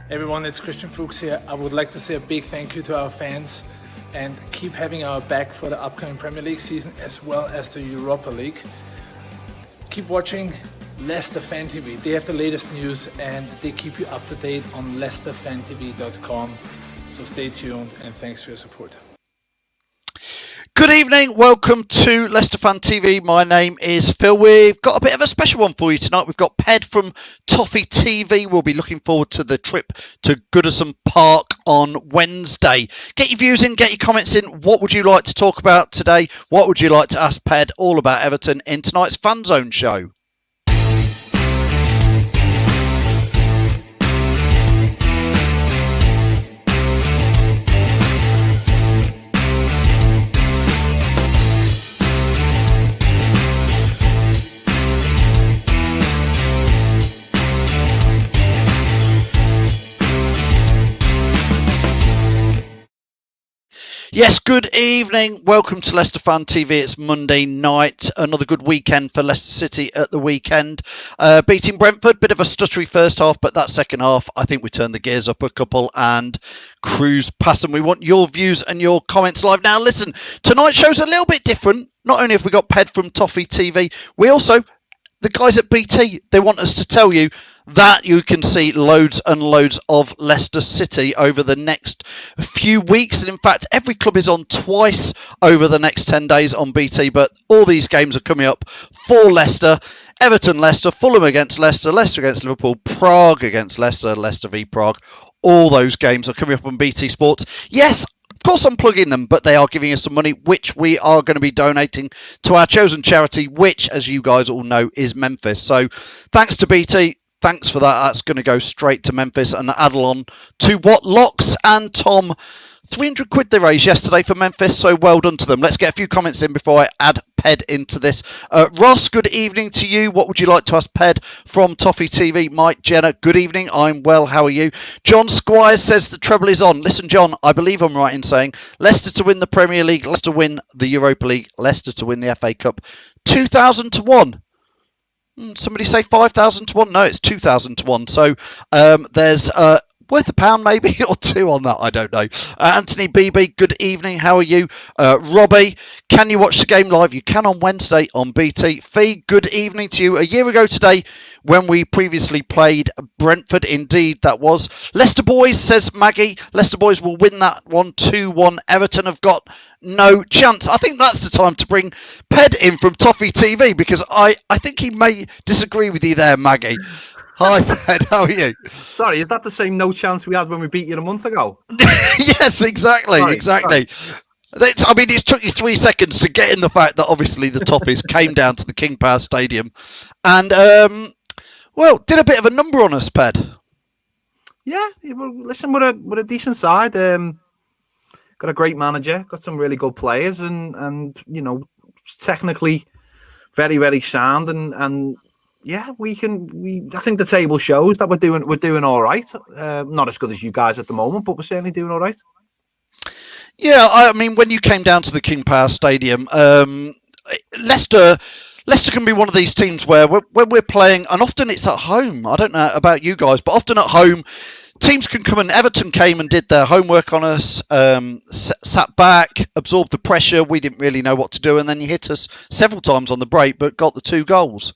Everyone, it's Christian Fuchs here. I would like to say a big thank you to our fans and keep having our back for the upcoming Premier League season as well as the Europa League. Keep watching Leicester Fan TV. They have the latest news and they keep you up to date on leicesterfantv.com. So stay tuned and thanks for your support. Good evening, welcome to Leicester Fan TV. My name is Phil. We've got a bit of a special one for you tonight. We've got Ped from Toffee TV. We'll be looking forward to the trip to Goodison Park on Wednesday. Get your views in, get your comments in. What would you like to talk about today? What would you like to ask Ped all about Everton in tonight's Fan Zone show? Yes, good evening. Welcome to Leicester Fan TV. It's Monday night. Another good weekend for Leicester City at the weekend. Beating Brentford, bit of a stuttery first half, but that second half, I think we turned the gears up a couple and cruised past them. We want your views and your comments live. Now, listen, tonight's show's a little bit different. Not only have we got Ped from Toffee TV, we also, the guys at BT, they want us to tell you that you can see loads and loads of Leicester City over the next few weeks. And in fact, every club is on twice over the next 10 days on BT. But all these games are coming up for Leicester. Everton, Leicester, Fulham against Leicester, Leicester against Liverpool, Prague against Leicester, Leicester v Prague. All those games are coming up on BT Sports. Yes, of course I'm plugging them, but they are giving us some money, which we are going to be donating to our chosen charity, which, as you guys all know, is Memphis. So thanks to BT. Thanks for that. That's going to go straight to Memphis and add on to what Locks and Tom, 300 quid they raised yesterday for Memphis. So well done to them. Let's get a few comments in before I add Ped into this. Ross, good evening to you. What would you like to ask Ped from Toffee TV? Mike, Jenna, good evening. I'm well. How are you? John Squires says the treble is on. Listen, John, I believe I'm right in saying Leicester to win the Premier League, Leicester win the Europa League, Leicester to win the FA Cup. 2,000 to 1. Somebody say 5,000 to 1? No, it's 2,000 to 1. So there's worth £1 maybe or two on that. I don't know. Anthony BB, good evening. How are you? Robbie, can you watch the game live? You can on Wednesday on BT. Fee, good evening to you. A year ago today, when we previously played Brentford, indeed that was. Leicester boys, says Maggie. Leicester boys will win that one 2-1. Everton have got no chance. I think that's the time to bring Ped in from Toffee TV because I think he may disagree with you there, Maggie. Hi, Ped. How are you? Sorry, is that the same no chance we had when we beat you a month ago? Yes, exactly. Sorry. I mean, it's took you 3 seconds to get in the fact that obviously the Toffees came down to the King Power Stadium and, well, did a bit of a number on us, Ped. Yeah, well, listen, we're a decent side. Got a great manager, got some really good players, and you know, technically very, very sound, and yeah, I think the table shows that we're doing all right. Not as good as you guys at the moment, but we're certainly doing all right. Yeah, I mean, when you came down to the King Power Stadium, Leicester can be one of these teams where when we're playing, and often it's at home. I don't know about you guys, but often at home, teams can come and Everton came and did their homework on us, sat back, absorbed the pressure. We didn't really know what to do, and then you hit us several times on the break, but got the 2 goals.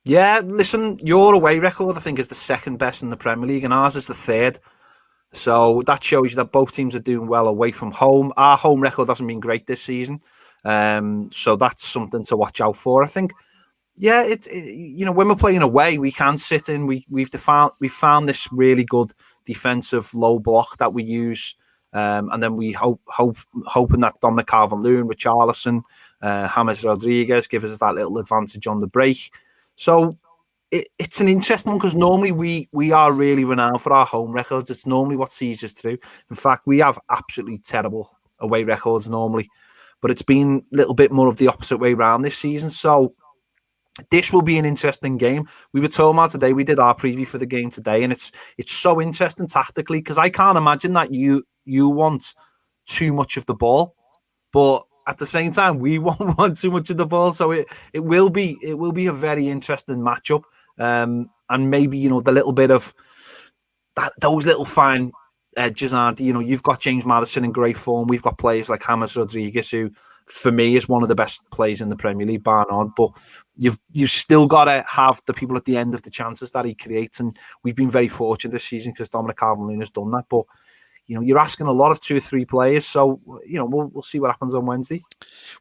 Yeah, listen, your away record, I think, is the second best in the Premier League, and ours is the third. So that shows you that both teams are doing well away from home. Our home record hasn't been great this season, so that's something to watch out for, I think. Yeah, you know, when we're playing away, we can sit in. We've found this really good defensive low block that we use, and then we hoping that Dominic Calvert-Lewin, Richarlison, James Rodriguez give us that little advantage on the break. So it's an interesting one because normally we are really renowned for our home records. It's normally what sees us through. In fact, we have absolutely terrible away records normally, but it's been a little bit more of the opposite way around this season. So this will be an interesting game. We were told about today, we did our preview for the game today, and it's so interesting tactically because I can't imagine that you want too much of the ball, but at the same time, we won't want too much of the ball. So it will be a very interesting matchup. And maybe, you know, the little bit of those little fine edges aren't. You've got James Maddison in great form. We've got players like James Rodriguez, who for me is one of the best players in the Premier League, bar none. But you've still got to have the people at the end of the chances that he creates, and we've been very fortunate this season because Dominic Calvert-Lewin has done that. But you're asking a lot of 2 or 3 players, so we'll see what happens on Wednesday.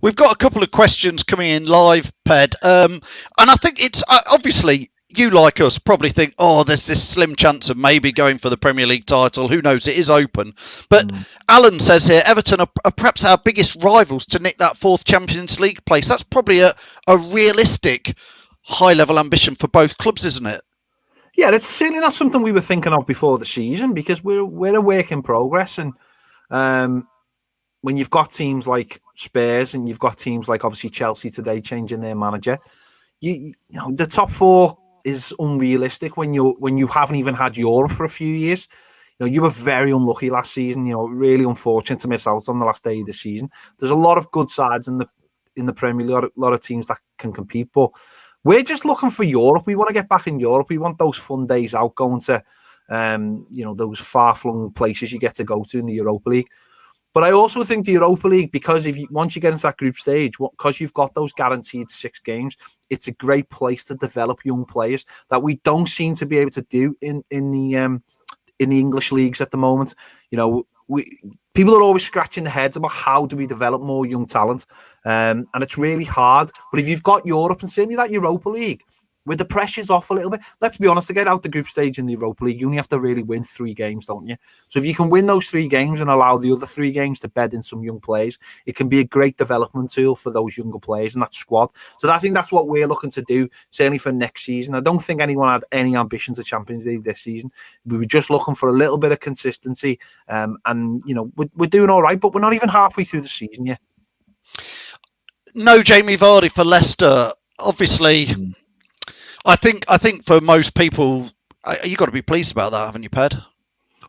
We've got a couple of questions coming in live, Ped, and I think it's obviously. You, like us, probably think, there's this slim chance of maybe going for the Premier League title. Who knows? It is open. But Alan says here, Everton are perhaps our biggest rivals to nick that 4th Champions League place. That's probably a realistic high-level ambition for both clubs, isn't it? Yeah, it's certainly not something we were thinking of before the season because we're a work in progress. And when you've got teams like Spurs and you've got teams like obviously Chelsea today changing their manager, you know the top 4 is unrealistic when you haven't even had Europe for a few years. You were very unlucky last season. Really unfortunate to miss out on the last day of the season. There's a lot of good sides in the Premier League, a lot of teams that can compete, but we're just looking for Europe. We want to get back in Europe. We want those fun days out, going to those far-flung places you get to go to in the Europa League. But I also think the Europa League, because once you get into that group stage, because you've got those guaranteed 6 games, it's a great place to develop young players that we don't seem to be able to do in the English leagues at the moment. People are always scratching their heads about how do we develop more young talent, and it's really hard. But if you've got Europe and certainly that Europa League, with the pressure's off a little bit. Let's be honest, to get out the group stage in the Europa League, you only have to really win 3 games, don't you? So if you can win those 3 games and allow the other 3 games to bed in some young players, it can be a great development tool for those younger players and that squad. So I think that's what we're looking to do, certainly for next season. I don't think anyone had any ambitions of Champions League this season. We were just looking for a little bit of consistency, and we're doing all right, but we're not even halfway through the season yet. No Jamie Vardy for Leicester, obviously. I think for most people, you've got to be pleased about that, haven't you, Ped?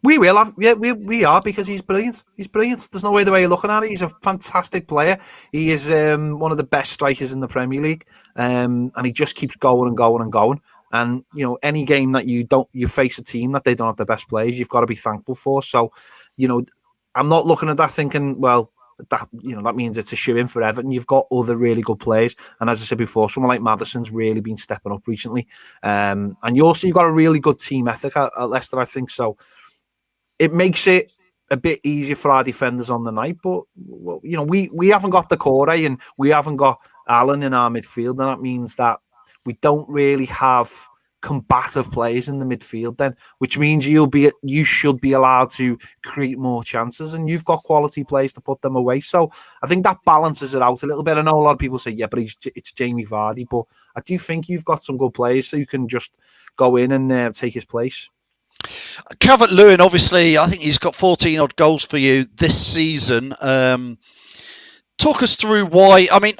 We will have, yeah, we are, because he's brilliant. He's brilliant. There's no way the way you're looking at it. He's a fantastic player. He is one of the best strikers in the Premier League, and he just keeps going and going and going. And any game that you face a team that they don't have the best players, you've got to be thankful for. So, I'm not looking at that thinking, well, that means it's a shoe-in for Everton. You've got other really good players, and as I said before, someone like Maddison's really been stepping up recently, and you've got a really good team ethic at Leicester, I think. So it makes it a bit easier for our defenders on the night. But we haven't got the core, and we haven't got Allen in our midfield, and that means that we don't really have combative players in the midfield then, which means you should be allowed to create more chances, and you've got quality players to put them away. So I think that balances it out a little bit. I know a lot of people say, yeah, but it's Jamie Vardy, but I do think you've got some good players so you can just go in and take his place. Calvert-Lewin, obviously, I think he's got 14 odd goals for you this season. Talk us through why. I mean,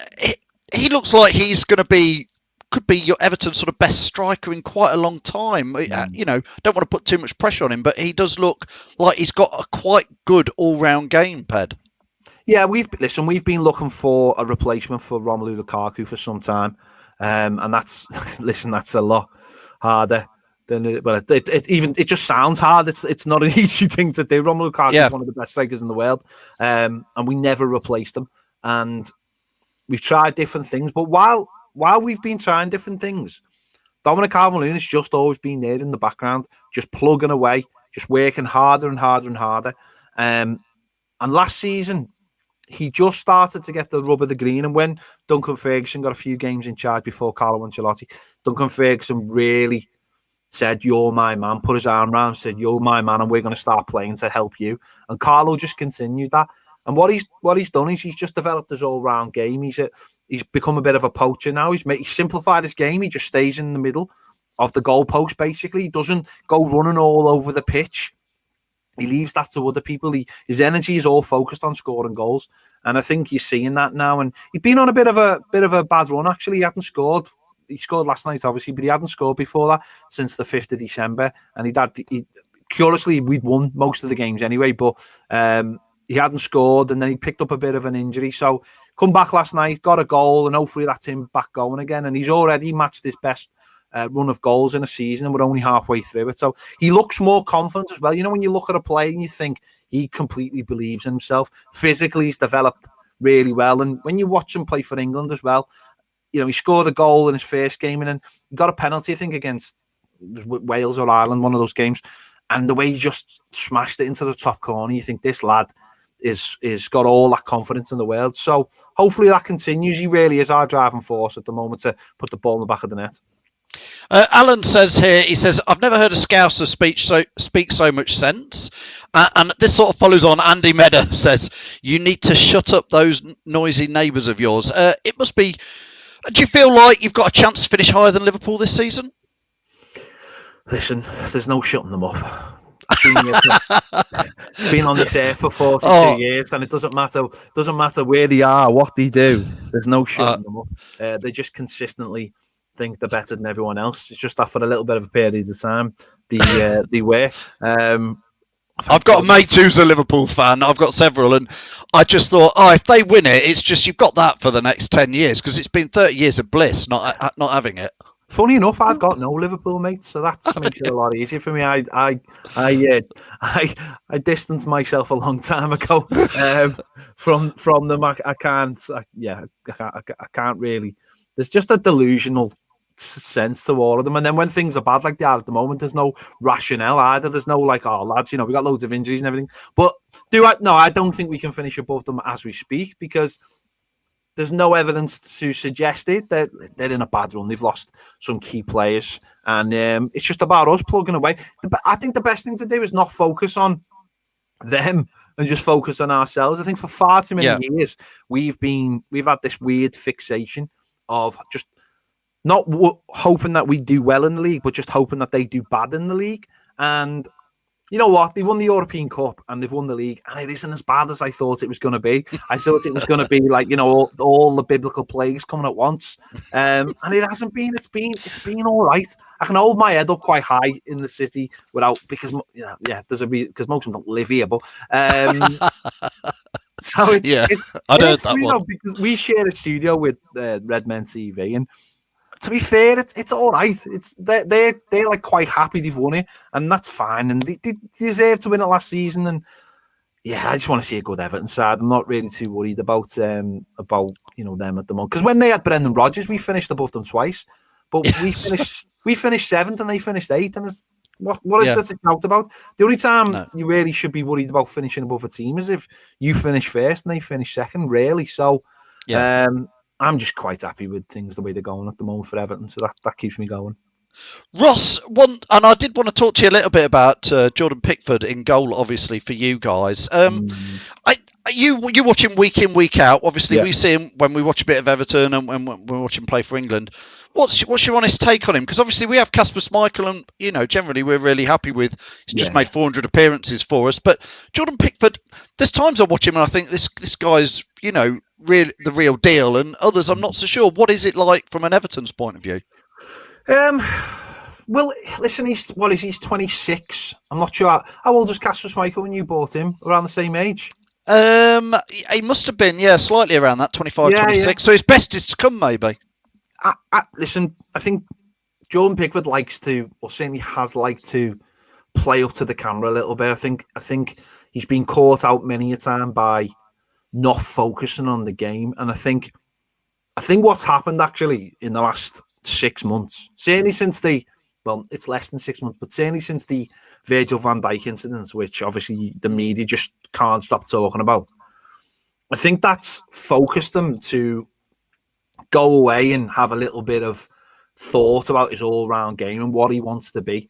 he looks like he's going to could be your Everton sort of best striker in quite a long time. Don't want to put too much pressure on him, but he does look like he's got a quite good all-round game, Ped. Yeah, we've been looking for a replacement for Romelu Lukaku for some time, and that's a lot harder than it. But it just sounds hard. It's not an easy thing to do. Romelu Lukaku is one of the best strikers in the world, and we never replaced him. And we've tried different things, but while we've been trying different things, Dominic Calvert-Lewin has just always been there in the background, just plugging away, just working harder and harder and harder. And last season, he just started to get the rub of the green. And when Duncan Ferguson got a few games in charge before Carlo Ancelotti, Duncan Ferguson really said, "You're my man," put his arm around him, said, "You're my man, and we're going to start playing to help you." And Carlo just continued that. And what he's done is he's just developed his all-round game. He's become a bit of a poacher now. He's simplified his game. He just stays in the middle of the goalpost, basically. He doesn't go running all over the pitch. He leaves that to other people. His energy is all focused on scoring goals. And I think you're seeing that now. And he'd been on a bit of a bad run, actually. He hadn't scored. He scored last night, obviously, but he hadn't scored before that since the 5th of December. And curiously, we'd won most of the games anyway, but he hadn't scored, and then he picked up a bit of an injury. So come back last night, got a goal, and hopefully that's him back going again. And he's already matched his best run of goals in a season, and we're only halfway through it. So he looks more confident as well. You know, when you look at a player and you think he completely believes in himself. Physically, he's developed really well. And when you watch him play for England as well, you know, he scored a goal in his first game and then he got a penalty, I think, against Wales or Ireland, one of those games. And the way he just smashed it into the top corner, you think this lad is got all that confidence in the world. So hopefully that continues. He really is our driving force at the moment to put the ball in the back of the net. Alan says here, he says, I've never heard a Scouser speak so much sense. And this sort of follows on. Andy Medder says, you need to shut up those noisy neighbours of yours. It must be, do you feel like you've got a chance to finish higher than Liverpool this season? Listen, there's no shutting them up. I've been on this air for 42 years, and it doesn't matter where they are, what they do. There's no shutting them up. They just consistently think they're better than everyone else. It's just that for a little bit of a period of time, they were. I've got a mate who's a Liverpool fan. I've got several, and I just thought, if they win it, it's just you've got that for the next 10 years because it's been 30 years of bliss not having it. Funny enough, I've got no Liverpool mates, so that makes it a lot easier for me. I distanced myself a long time ago from them. I can't really. There's just a delusional sense to all of them, and then when things are bad like they are at the moment, there's no rationale either. There's no like, oh lads, you know, we got loads of injuries and everything. But I don't think we can finish above them as we speak because there's no evidence to suggest it. They're in a bad run. They've lost some key players, and it's just about us plugging away. I think the best thing to do is not focus on them and just focus on ourselves. I think for far too many years we've had this weird fixation of just not hoping that we do well in the league, but just hoping that they do bad in the league. And you know what? They won the European Cup and they've won the league, and it isn't as bad as I thought it was going to be. I thought it was going to be like, you know, all the biblical plagues coming at once, and it hasn't been. It's been all right. I can hold my head up quite high in the city because because most of them don't live here, but so it's I heard that one because we share a studio with Redmen TV, and to be fair, it's all right. They're like quite happy they've won it, and that's fine. And they deserve to win it last season. And yeah, I just want to see a good Everton side. I'm not really too worried about them at the moment. Because when they had Brendan Rodgers, we finished above them twice, but we finished seventh and they finished eighth. And what is there to doubt about? The only time you really should be worried about finishing above a team is if you finish first and they finish second. Really, so I'm just quite happy with things the way they're going at the moment for Everton, so that keeps me going. Ross, and I did want to talk to you a little bit about Jordan Pickford in goal, obviously, for you guys. You watch him week in, week out. Obviously, we see him when we watch a bit of Everton and when we watch him play for England. What's your honest take on him? Because obviously we have Kasper Schmeichel, and you know generally we're really happy with. He's just made 400 appearances for us. But Jordan Pickford, there's times I watch him and I think this guy's the real deal, and others I'm not so sure. What is it like from an Everton's point of view? Well, listen, he's 26. I'm not sure how old was Kasper Schmeichel when you bought him. Around the same age. He must have been slightly around that 25, 26. Yeah. So his best is to come, maybe. Listen, I think Jordan Pickford likes to, or certainly has liked to, play up to the camera a little bit. I think he's been caught out many a time by not focusing on the game, and I think what's happened actually in the last 6 months, certainly since it's less than 6 months, but certainly since the Virgil van Dijk incidents, which obviously the media just can't stop talking about. I think that's focused them to go away and have a little bit of thought about his all-round game and what he wants to be.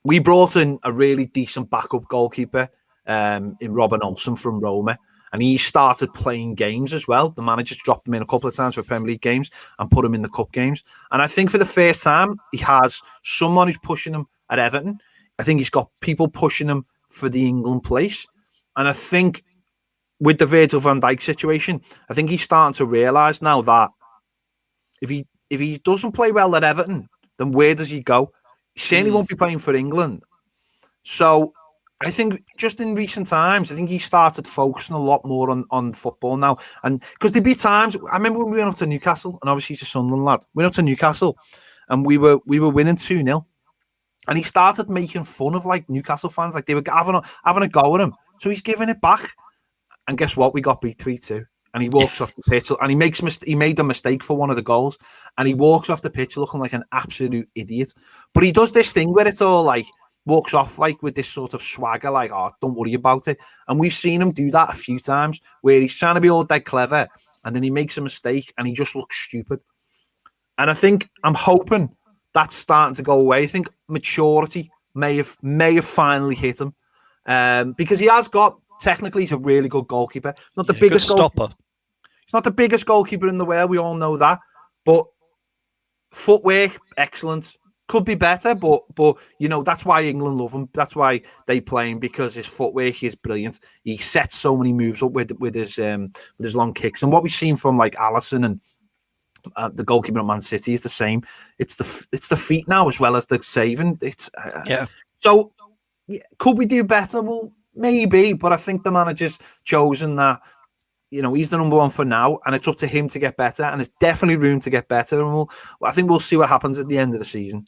We brought in a really decent backup goalkeeper in Robin Olsen from Roma, and he started playing games as well. The manager dropped him in a couple of times for Premier League games and put him in the cup games. And I think for the first time, he has someone who's pushing him at Everton. I think he's got people pushing him for the England place. And I think with the Virgil van Dijk situation, I think he's starting to realise now that if he doesn't play well at Everton, then where does he go? He certainly won't be playing for England. So I think just in recent times, I think he started focusing a lot more on football now. And because there'd be times, I remember when we went up to Newcastle, and obviously he's a Sunderland lad, we went up to Newcastle, and we were winning 2-0. And he started making fun of like Newcastle fans, like they were having a go at him. So he's giving it back. And guess what? We got beat 3-2. And he walks off the pitch, and he made a mistake for one of the goals, and he walks off the pitch looking like an absolute idiot. But he does this thing where it's all like walks off like with this sort of swagger, like, oh, don't worry about it. And we've seen him do that a few times where he's trying to be all dead clever, and then he makes a mistake and he just looks stupid. And I'm hoping that's starting to go away. I think maturity may have finally hit him, because he has got. Technically, he's a really good goalkeeper. Not the biggest stopper. He's not the biggest goalkeeper in the world. We all know that. But footwork, excellent. Could be better, but that's why England love him. That's why they play him, because his footwork is brilliant. He sets so many moves up with his long kicks. And what we've seen from like Alisson and the goalkeeper at Man City is the same. It's the feet now as well as the saving. So could we do better? Well, maybe, but I think the manager's chosen that, he's the number one for now, and it's up to him to get better, and there's definitely room to get better, and I think we'll see what happens at the end of the season.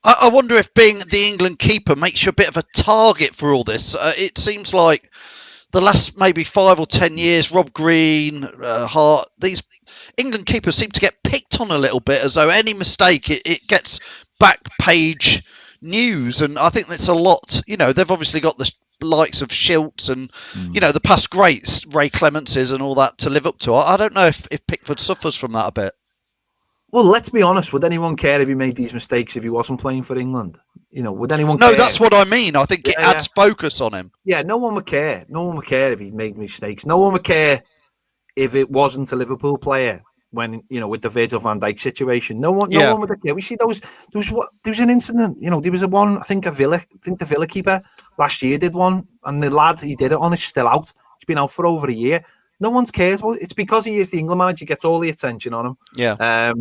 I wonder if being the England keeper makes you a bit of a target for all this. It seems like the last maybe 5 or 10 years, Rob Green, Hart, these England keepers seem to get picked on a little bit, as though any mistake, it gets back page news, and I think that's a lot. They've obviously got the likes of Schiltz and the past greats, Ray Clemence's and all that to live up to. I don't know if Pickford suffers from that a bit. Well, let's be honest. Would anyone care if he made these mistakes if he wasn't playing for England? Would anyone care? No, that's what I mean. I think it adds focus on him. Yeah, no one would care. No one would care if he made mistakes. No one would care if it wasn't a Liverpool player when, with the Virgil van Dijk situation. No one would care. We see there was an incident, there was I think the Villa keeper last year did one, and the lad he did it on is still out. He's been out for over a year. No one's cares. Well, it's because he is the England manager, gets all the attention on him. Yeah.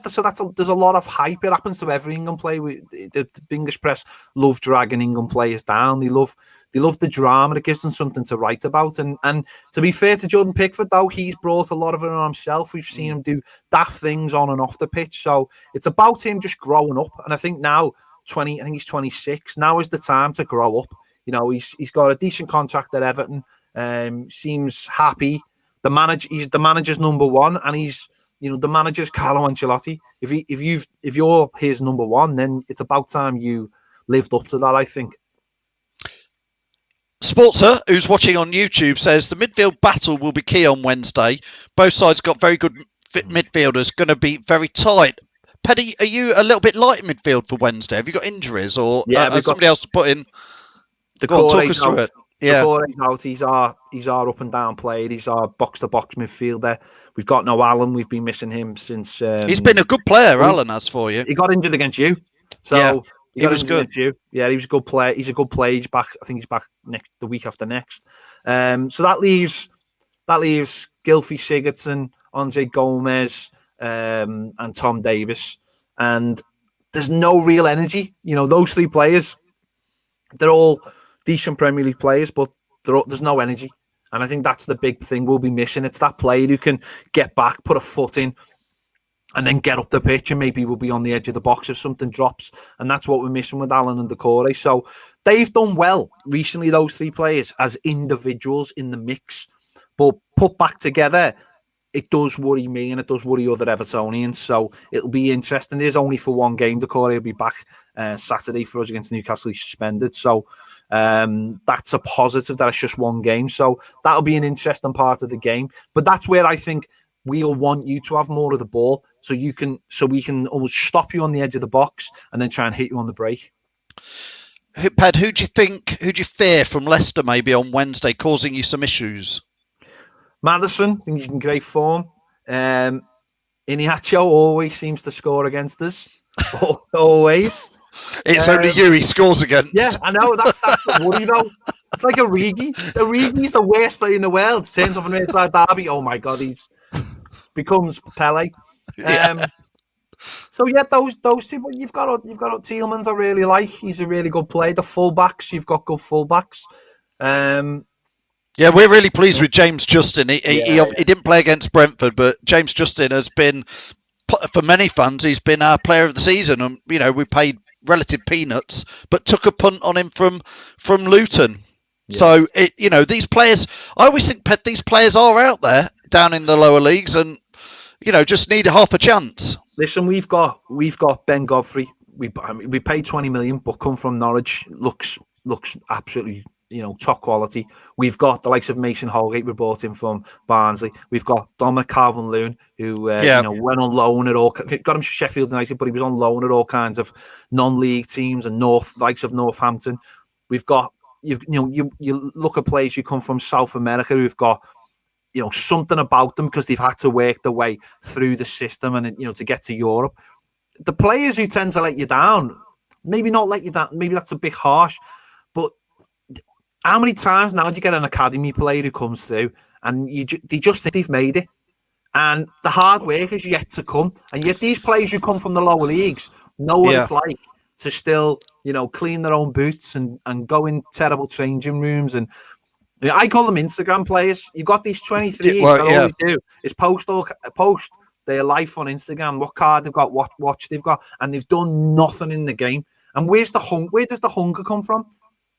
So there's a lot of hype. It happens to every England player. The English press love dragging England players down. They love the drama. It gives them something to write about. And to be fair to Jordan Pickford, though, he's brought a lot of it on himself. We've seen him do daft things on and off the pitch. So it's about him just growing up. And I think now, I think he's 26. Now is the time to grow up. He's got a decent contract at Everton. Seems happy. He's the manager's number one, and he's. The manager's Carlo Ancelotti. If you're his number one, then it's about time you lived up to that, I think. Sportser, who's watching on YouTube, says the midfield battle will be key on Wednesday. Both sides got very good midfielders, going to be very tight. Paddy, are you a little bit light in midfield for Wednesday? Have you got injuries, or somebody else to put in? Talk us through it. Yeah, out. He's our up and down player. He's our box to box midfielder. We've got no Alan. We've been missing him since. He's been a good player, Alan, has for you. He got injured against you, so he was good. Yeah, he was a good player. He's a good player. He's back. I think he's back the week after next. So that leaves Gylfi Sigurdsson, Andre Gomez, and Tom Davis, and there's no real energy. Those three players, they're all decent Premier League players, but there's no energy. And I think that's the big thing we'll be missing. It's that player who can get back, put a foot in, and then get up the pitch, and maybe we'll be on the edge of the box if something drops. And that's what we're missing with Alan and Decore. So they've done well recently, those three players, as individuals in the mix. But put back together, it does worry me, and it does worry other Evertonians. So it'll be interesting. It is only for one game. Decore will be back Saturday for us against Newcastle. He's suspended. So that's a positive that it's just one game. So that'll be an interesting part of the game. But that's where I think we'll want you to have more of the ball, so we can almost stop you on the edge of the box and then try and hit you on the break. Ped, who do you fear from Leicester maybe on Wednesday causing you some issues? Maddison, I think he's in great form. Iheanacho always seems to score against us. Always. It's only you he scores against. Yeah, I know. That's the worry, though. It's like Origi. Origi's the worst player in the world. Turns up on the inside derby. Oh, my God. He's becomes Pele. So, yeah, those two. But you've got Tielemans I really like. He's a really good player. The fullbacks, you've got good fullbacks. Yeah, we're really pleased with James Justin. He didn't play against Brentford, but James Justin has been for many fans, he's been our player of the season, and we paid relative peanuts, but took a punt on him from Luton. Yeah. So these players, I always think, Ped, these players are out there down in the lower leagues, and just need half a chance. Listen, we've got Ben Godfrey. We paid 20 million, but come from Norwich, looks absolutely top quality. We've got the likes of Mason Holgate we brought in from Barnsley. We've got Dominic Calvert-Lewin, who went on loan at all. Got him to Sheffield United, but he was on loan at all kinds of non-league teams and likes of Northampton. We've got you look at players who come from South America who've got something about them because they've had to work their way through the system and to get to Europe. The players who tend to let you down, maybe not let you down, maybe that's a bit harsh, but how many times now do you get an academy player who comes through and they just think they've made it, and the hard work is yet to come, and yet these players who come from the lower leagues know what it's like to still clean their own boots and go in terrible changing rooms. And I call them Instagram players. You've got these 23 that all they do is post their life on Instagram, what card they've got, what watch they've got, and they've done nothing in the game. And where does the hunger come from?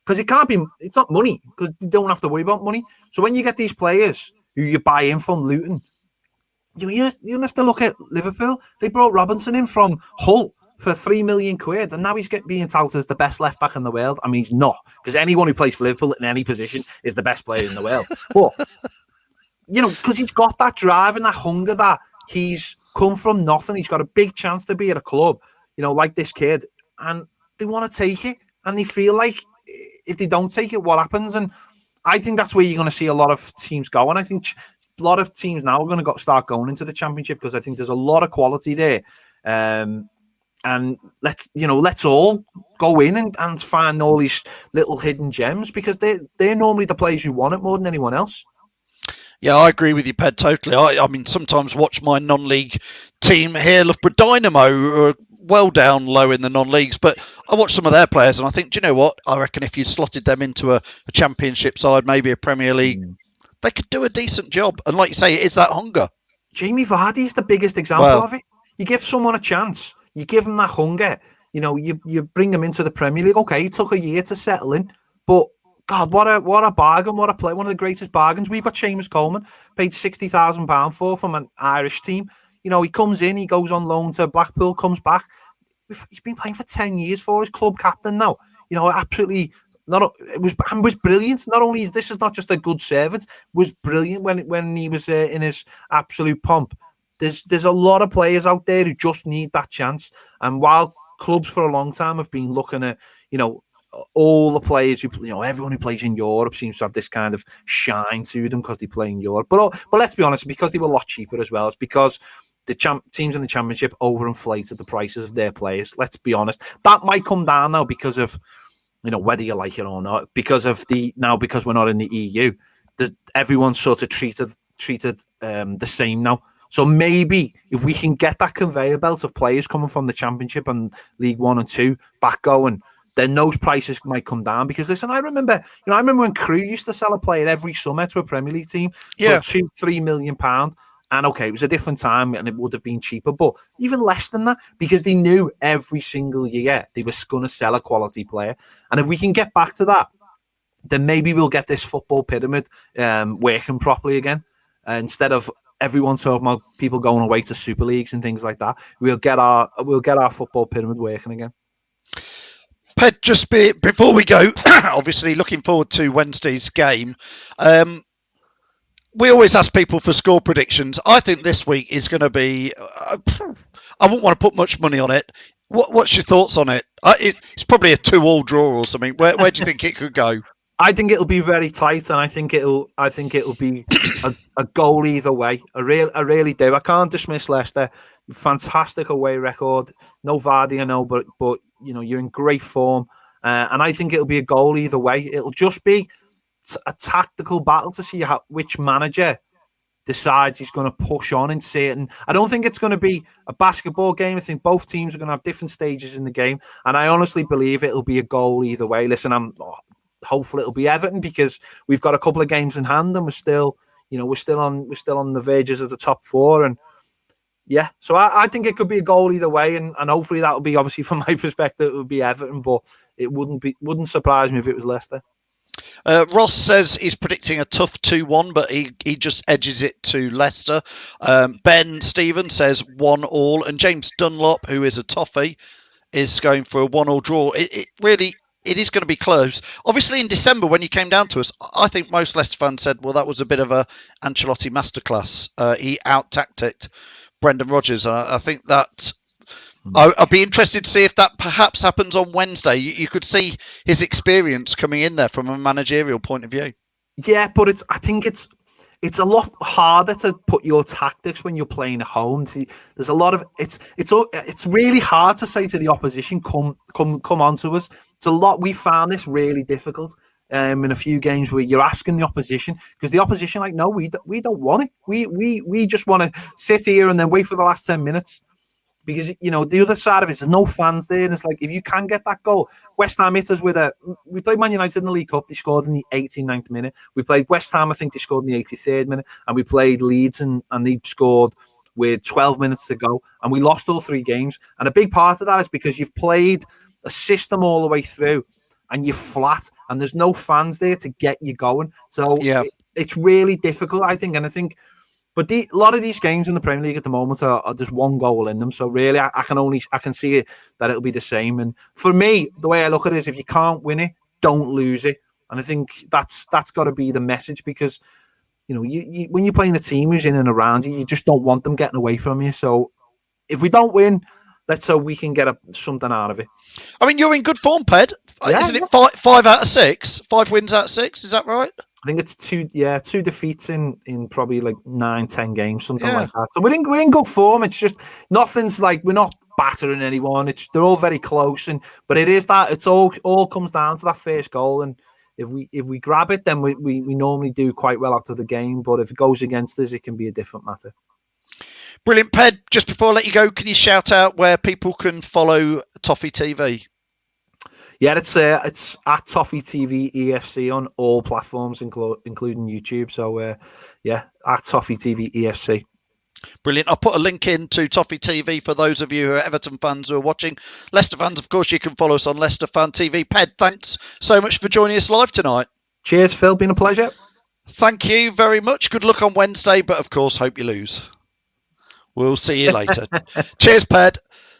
Because it's not money, because they don't have to worry about money. So when you get these players who you buy in from Luton, you don't have to look at Liverpool. They brought Robinson in from Hull for £3 million, and now he's being touted as the best left back in the world. I mean, he's not, because anyone who plays for Liverpool in any position is the best player in the world. But because he's got that drive and that hunger, that he's come from nothing. He's got a big chance to be at a club, like this kid, and they want to take it, and they feel like if they don't take it, what happens? And I think that's where you're going to see a lot of teams go. And I think a lot of teams now are going to start going into the Championship, because I think there's a lot of quality there. And let's all go in and find all these little hidden gems, because they're normally the players who want it more than anyone else. Yeah, I agree with you, Ped, totally. I mean, sometimes watch my non-league team here, Loughborough Dynamo, who are well down low in the non-leagues, but I watch some of their players and I think, do you know what? I reckon if you slotted them into a Championship side, maybe a Premier League, they could do a decent job. And like you say, it's that hunger. Jamie Vardy is the biggest example of it. You give someone a chance, you give them that hunger, you bring them into the Premier League. Okay, it took a year to settle in, but God, what a bargain, what a play, one of the greatest bargains. We've got Seamus Coleman, paid £60,000 for from an Irish team. He comes in, he goes on loan to Blackpool, comes back. He's been playing for 10 years for his club captain now. Absolutely, it was brilliant. Not only this is not just a good servant, it was brilliant when he was in his absolute pomp. There's a lot of players out there who just need that chance. And while clubs for a long time have been looking at, all the players who, everyone who plays in Europe seems to have this kind of shine to them because they play in Europe. But let's be honest, because they were a lot cheaper as well. It's because the teams in the Championship overinflated the prices of their players. Let's be honest. That might come down now because of, whether you like it or not, because we're not in the EU, everyone's sort of treated the same now. So maybe if we can get that conveyor belt of players coming from the Championship and League 1 and 2 back going, then those prices might come down. Because listen, I remember when Crewe used to sell a player every summer to a Premier League team for £2-3 million. And okay, it was a different time and it would have been cheaper, but even less than that, because they knew every single year they were going to sell a quality player. And if we can get back to that, then maybe we'll get this football pyramid working properly again. Instead of everyone talking about people going away to Super Leagues and things like that, we'll get our football pyramid working again. Ped, just before we go, obviously looking forward to Wednesday's game. We always ask people for score predictions. I think this week is going to be... I wouldn't want to put much money on it. What's your thoughts on it? It's probably a 2-2 draw or something. Where do you think it could go? I think it'll be very tight, and I think it'll be a goal either way. I really do. I can't dismiss Leicester. Fantastic away record. No Vardy, I know, but you're in great form, and I think it'll be a goal either way. It'll just be a tactical battle to see which manager decides he's going to push on in certain. I don't think it's going to be a basketball game. I think both teams are going to have different stages in the game, and I honestly believe it'll be a goal either way. Listen, hopefully it'll be Everton, because we've got a couple of games in hand and we're still on the verges of the top four, and Yeah, so I think it could be a goal either way, and hopefully that would be, obviously from my perspective, it would be Everton, but it wouldn't surprise me if it was Leicester. Ross says he's predicting a tough 2-1, but he just edges it to Leicester. Ben Stephen says 1-1, and James Dunlop, who is a Toffee, is going for a 1-1 draw. It really is going to be close. Obviously, in December, when you came down to us, I think most Leicester fans said, well, that was a bit of a Ancelotti masterclass. He out-tacticked Brendan Rodgers. I think that I'd be interested to see if that perhaps happens on Wednesday. You could see his experience coming in there from a managerial point of view. Yeah, but I think it's a lot harder to put your tactics when you're playing at home. There's a lot of it's really hard to say to the opposition, come onto us. It's a lot. We found this really difficult in a few games where you're asking the opposition, because the opposition no, we don't want it. We just want to sit here and then wait for the last 10 minutes. Because, the other side of it, there's no fans there. And it's if you can get that goal. West Ham hit us we played Man United in the League Cup. They scored in the 89th minute. We played West Ham, I think they scored in the 83rd minute. And we played Leeds and they scored with 12 minutes to go. And we lost all 3 games. And a big part of that is because you've played a system all the way through and you're flat and there's no fans there to get you going. So it's really difficult, I think. And I think... But a lot of these games in the Premier League at the moment are just 1 goal in them. So really, I can see it, that it'll be the same. And for me, the way I look at it is, if you can't win it, don't lose it. And I think that's got to be the message, because you when you're playing a team who's in and around you, you just don't want them getting away from you. So if we don't win, let's hope we can get something out of it. I mean, you're in good form, Ped. Isn't it 5 out of 6? 5 wins out of 6? Is that right? I think it's 2 defeats in probably 9-10 games, something like that. So we're in good form. It's just nothing's we're not battering anyone. They're all very close, but it is that it's all comes down to that first goal. And if we grab it, then we normally do quite well after the game. But if it goes against us, it can be a different matter. Brilliant, Ped. Just before I let you go, can you shout out where people can follow Toffee TV? Yeah, it's at Toffee TV EFC on all platforms, including YouTube. So, at Toffee TV EFC. Brilliant. I'll put a link in to Toffee TV for those of you who are Everton fans who are watching. Leicester fans, of course, you can follow us on Leicester Fan TV. Ped, thanks so much for joining us live tonight. Cheers, Phil. Been a pleasure. Thank you very much. Good luck on Wednesday, but of course, hope you lose. We'll see you later. Cheers, Ped.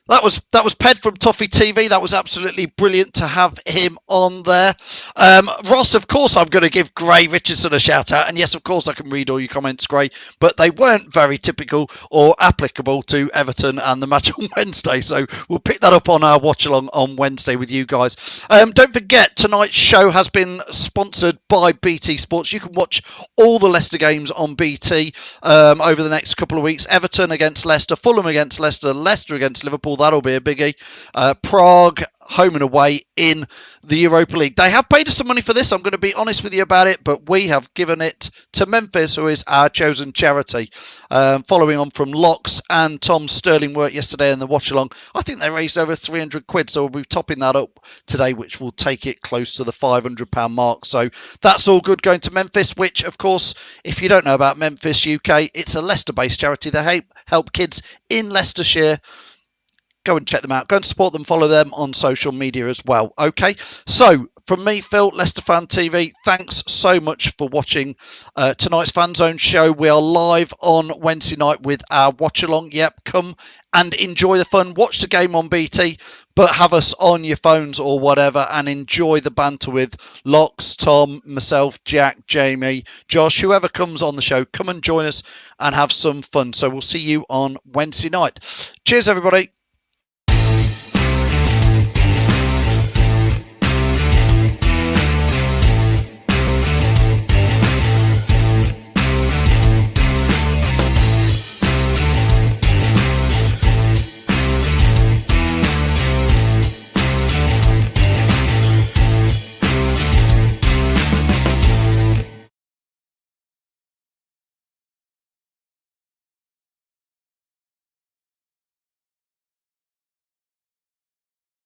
That was Ped from Toffee TV. That was absolutely brilliant to have him on there. Ross, of course, I'm going to give Gray Richardson a shout out. And yes, of course, I can read all your comments, Gray, but they weren't very typical or applicable to Everton and the match on Wednesday. So we'll pick that up on our watch along on Wednesday with you guys. Don't forget, tonight's show has been sponsored by BT Sports. You can watch all the Leicester games on BT over the next couple of weeks. Everton against Leicester, Fulham against Leicester, Leicester against Liverpool. That'll be a biggie. Prague, home and away in the Europa League. They have paid us some money for this. I'm going to be honest with you about it, but we have given it to Memphis, who is our chosen charity. Following on from Locke's and Tom's sterling work yesterday in the watch along, I think they raised over 300 quid. So we'll be topping that up today, which will take it close to the £500 mark. So that's all good going to Memphis, which, of course, if you don't know about Memphis UK, it's a Leicester-based charity. They help kids in Leicestershire. Go and check them out. Go and support them. Follow them on social media as well. Okay. So from me, Phil, Leicester Fan TV, thanks so much for watching tonight's Fan Zone show. We are live on Wednesday night with our watch along. Yep. Come and enjoy the fun. Watch the game on BT, but have us on your phones or whatever and enjoy the banter with Locks, Tom, myself, Jack, Jamie, Josh, whoever comes on the show. Come and join us and have some fun. So we'll see you on Wednesday night. Cheers, everybody.